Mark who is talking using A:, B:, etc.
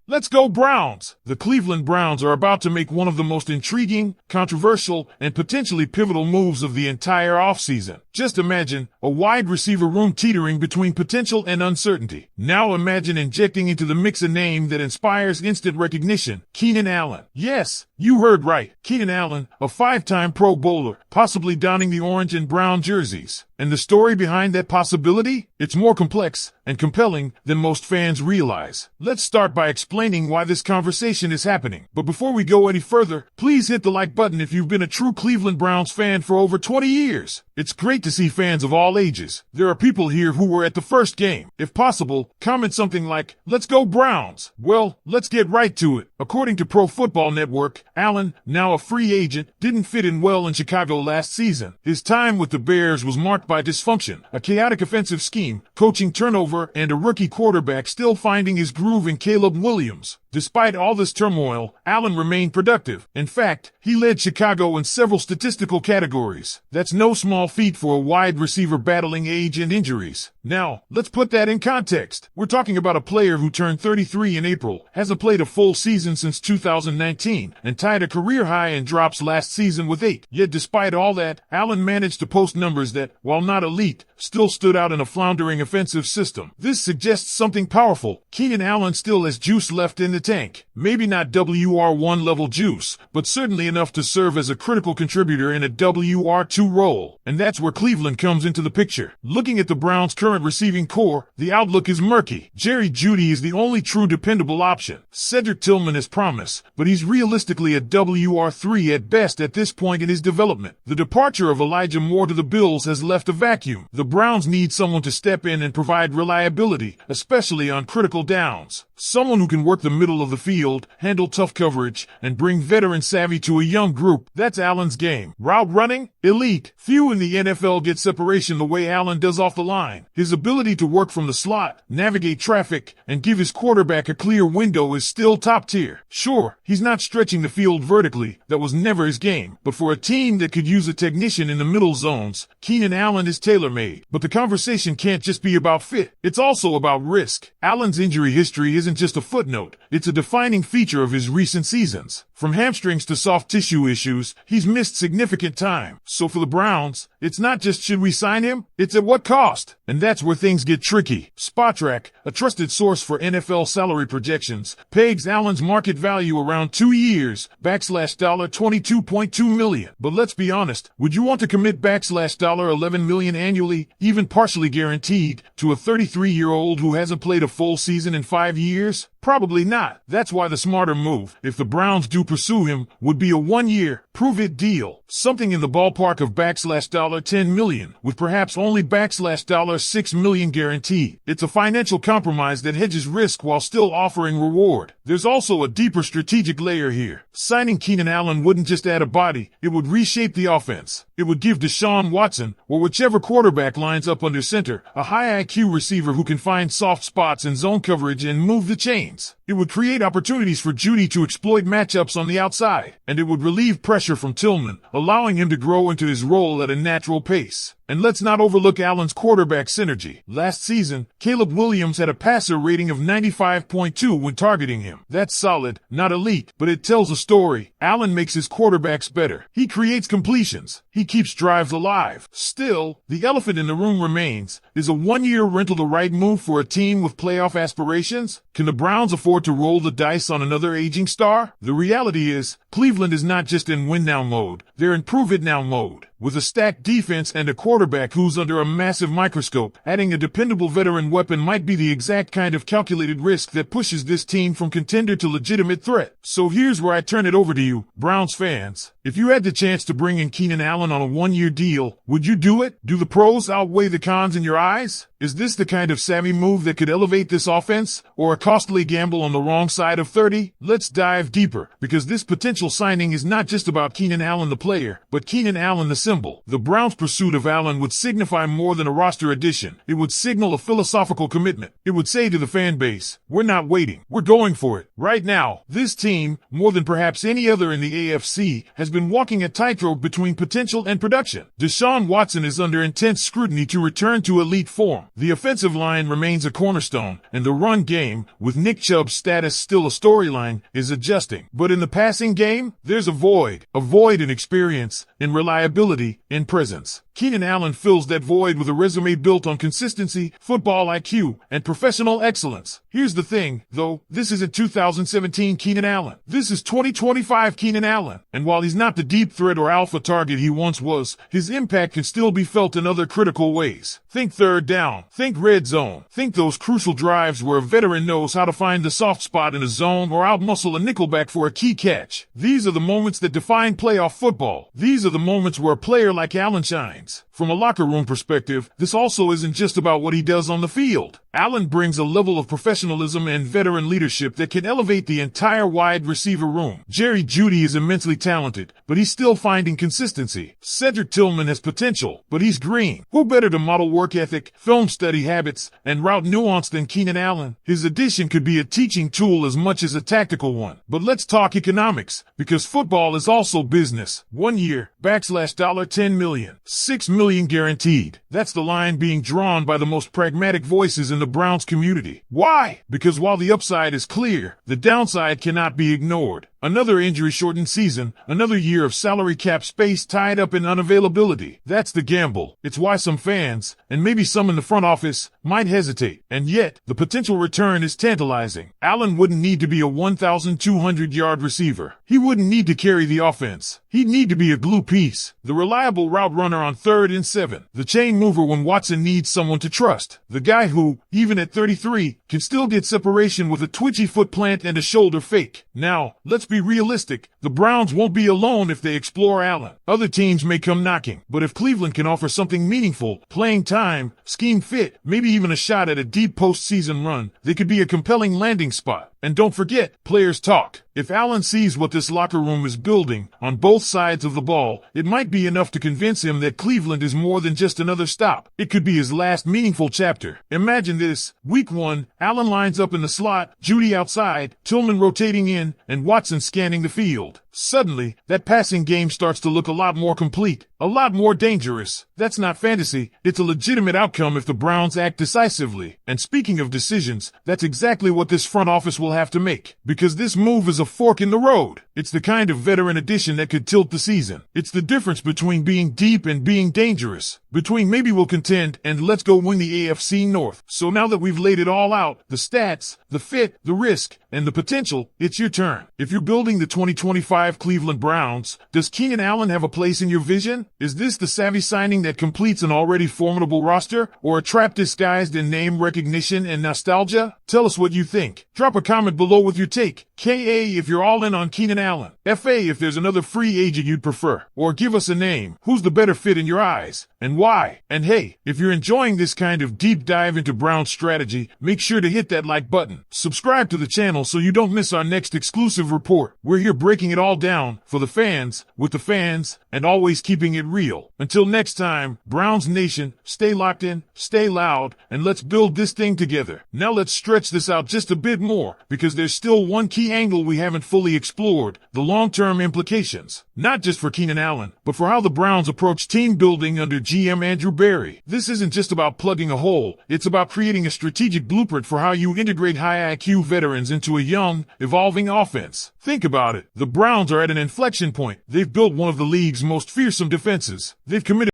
A: Let's go Browns! The Cleveland Browns are about to make one of the most intriguing, controversial, and potentially pivotal moves of the entire offseason. Just imagine a wide receiver room teetering between potential and uncertainty. Now imagine injecting into the mix a name that inspires instant recognition, Keenan Allen. Yes, you heard right. Keenan Allen, a 5-time Pro Bowler, possibly donning the orange and brown jerseys. And the story behind that possibility? It's more complex and compelling than most fans realize. Let's start by explaining why this conversation is happening. But before we go any further, please hit the like button if you've been a true Cleveland Browns fan for over 20 years. It's great to see fans of all ages. There are people here who were at the first game. If possible, comment something like, "Let's go Browns." Well, let's get right to it. According to Pro Football Network, Allen, now a free agent, didn't fit in well in Chicago last season. His time with the Bears was marked by dysfunction, a chaotic offensive scheme, coaching turnover, and a rookie quarterback still finding his groove in Caleb Williams. Despite all this turmoil, Allen remained productive. In fact, he led Chicago in several statistical categories. That's no small feat for a wide receiver battling age and injuries. Now, let's put that in context. We're talking about a player who turned 33 in April, hasn't played a full season since 2019, and tied a career high in drops last season with 8. Yet despite all that, Allen managed to post numbers that, while not elite, still stood out in a floundering offensive system. This suggests something powerful. Keenan Allen still has juice left in the tank. Maybe not WR1 level juice, but certainly enough to serve as a critical contributor in a WR2 role. And that's where Cleveland comes into the picture. Looking at the Browns' current receiving core, the outlook is murky. Jerry Jeudy is the only true dependable option. Cedric Tillman has promise, but he's realistically a WR3 at best at this point in his development. The departure of Elijah Moore to the Bills has left a vacuum. The Browns need someone to step in and provide reliability, especially on critical downs. Someone who can work the middle of the field, handle tough coverage, and bring veteran savvy to a young group. That's Allen's game. Route running? Elite. Few in the NFL get separation the way Allen does off the line. His ability to work from the slot, navigate traffic, and give his quarterback a clear window is still top tier. Sure, he's not stretching the field vertically. That was never his game. But for a team that could use a technician in the middle zones, Keenan Allen is tailor-made. But the conversation can't just be about fit. It's also about risk. Allen's injury history isn't just a footnote. It's a defining feature of his recent seasons. From hamstrings to soft tissue issues, he's missed significant time. So for the Browns, it's not just should we sign him, it's at what cost. And that's where things get tricky. Spotrac, a trusted source for NFL salary projections, pegs Allen's market value around 2 years, $22.2 million. But let's be honest, would you want to commit $11 million annually, even partially guaranteed, to a 33-year-old who hasn't played a full season in 5 years? Probably not. That's why the smarter move, if the Browns do pursue him, would be a 1-year, prove-it deal. Something in the ballpark of $10 million, with perhaps only $6 million guaranteed. It's a financial compromise that hedges risk while still offering reward. There's also a deeper strategic layer here. Signing Keenan Allen wouldn't just add a body, it would reshape the offense. It would give Deshaun Watson, or whichever quarterback lines up under center, a high IQ receiver who can find soft spots in zone coverage and move the chains. It would create opportunities for Jeudy to exploit matchups on the outside, and it would relieve pressure from Tillman, allowing him to grow into his role at a natural pace. And let's not overlook Allen's quarterback synergy. Last season, Caleb Williams had a passer rating of 95.2 when targeting him. That's solid, not elite, but it tells a story. Allen makes his quarterbacks better. He creates completions. He keeps drives alive. Still, the elephant in the room remains. Is a 1-year rental the right move for a team with playoff aspirations? Can the Browns afford to roll the dice on another aging star? The reality is, Cleveland is not just in win-now mode. They're in prove-it-now mode. With a stacked defense and a quarterback who's under a massive microscope, adding a dependable veteran weapon might be the exact kind of calculated risk that pushes this team from contender to legitimate threat. So here's where I turn it over to you, Browns fans. If you had the chance to bring in Keenan Allen on a 1-year deal, would you do it? Do the pros outweigh the cons in your eyes? Is this the kind of savvy move that could elevate this offense, or a costly gamble on the wrong side of 30? Let's dive deeper, because this potential potential signing is not just about Keenan Allen the player, but Keenan Allen the symbol. The Browns' pursuit of Allen would signify more than a roster addition. It would signal a philosophical commitment. It would say to the fan base, we're not waiting. We're going for it. Right now, this team, more than perhaps any other in the AFC, has been walking a tightrope between potential and production. Deshaun Watson is under intense scrutiny to return to elite form. The offensive line remains a cornerstone, and the run game, with Nick Chubb's status still a storyline, is adjusting. But in the passing game, there's a void in experience, in reliability, in presence. Keenan Allen fills that void with a resume built on consistency, football IQ, and professional excellence. Here's the thing, though, this isn't 2017 Keenan Allen. This is 2025 Keenan Allen. And while he's not the deep threat or alpha target he once was, his impact can still be felt in other critical ways. Think third down. Think red zone. Think those crucial drives where a veteran knows how to find the soft spot in a zone or outmuscle a nickelback for a key catch. These are the moments that define playoff football. These are the moments where a player like Allen shines. From a locker room perspective, this also isn't just about what he does on the field. Allen brings a level of professionalism and veteran leadership that can elevate the entire wide receiver room. Jerry Jeudy is immensely talented, but he's still finding consistency. Cedric Tillman has potential, but he's green. Who better to model work ethic, film study habits, and route nuance than Keenan Allen? His addition could be a teaching tool as much as a tactical one. But let's talk economics, because football is also business. 1 year, $10 million, $6 million guaranteed. That's the line being drawn by the most pragmatic voices in the Browns community. Why? Because while the upside is clear, the downside cannot be ignored. Another injury-shortened season, another year of salary cap space tied up in unavailability. That's the gamble. It's why some fans, and maybe some in the front office, might hesitate. And yet, the potential return is tantalizing. Allen wouldn't need to be a 1,200-yard receiver. He wouldn't need to carry the offense. He'd need to be a glue piece, the reliable route runner on 3rd and 7, the chain mover when Watson needs someone to trust, the guy who, even at 33, can still get separation with a twitchy foot plant and a shoulder fake. Now, let's be realistic. The Browns won't be alone if they explore Allen. Other teams may come knocking, but if Cleveland can offer something meaningful, playing time, scheme fit, maybe even a shot at a deep postseason run, they could be a compelling landing spot. And don't forget, players talk. If Allen sees what this locker room is building on both sides of the ball, it might be enough to convince him that Cleveland is more than just another stop. It could be his last meaningful chapter. Imagine this. Week 1, Allen lines up in the slot, Jeudy outside, Tillman rotating in, and Watson scanning the field. Suddenly, that passing game starts to look a lot more complete, a lot more dangerous. That's not fantasy. It's a legitimate outcome if the Browns act decisively. And speaking of decisions, that's exactly what this front office will have to make. Because this move is a fork in the road. It's the kind of veteran addition that could tilt the season. It's the difference between being deep and being dangerous. Between maybe we'll contend and let's go win the AFC North. So now that we've laid it all out, the stats, the fit, the risk, and the potential, it's your turn. If you're building the 2025 Cleveland Browns, does Keenan Allen have a place in your vision? Is this the savvy signing that completes an already formidable roster, or a trap disguised in name recognition and nostalgia? Tell us what you think. Drop a comment below with your take. KA if you're all in on Keenan Allen. FA if there's another free agent you'd prefer. Or give us a name. Who's the better fit in your eyes? And why? And hey, if you're enjoying this kind of deep dive into Browns strategy, make sure to hit that like button. Subscribe to the channel so you don't miss our next exclusive report. We're here breaking it all down for the fans, with the fans, and always keeping it real. Until next time, Browns Nation, stay locked in, stay loud, and let's build this thing together. Now let's stretch this out just a bit more, because there's still one key angle we haven't fully explored, the long-term implications. Not just for Keenan Allen, but for how the Browns approach team building under GM Andrew Berry. This isn't just about plugging a hole, it's about creating a strategic blueprint for how you integrate high IQ veterans into a young, evolving offense. Think about it. The Browns are at an inflection point. They've built one of the league's most fearsome defenses. They've committed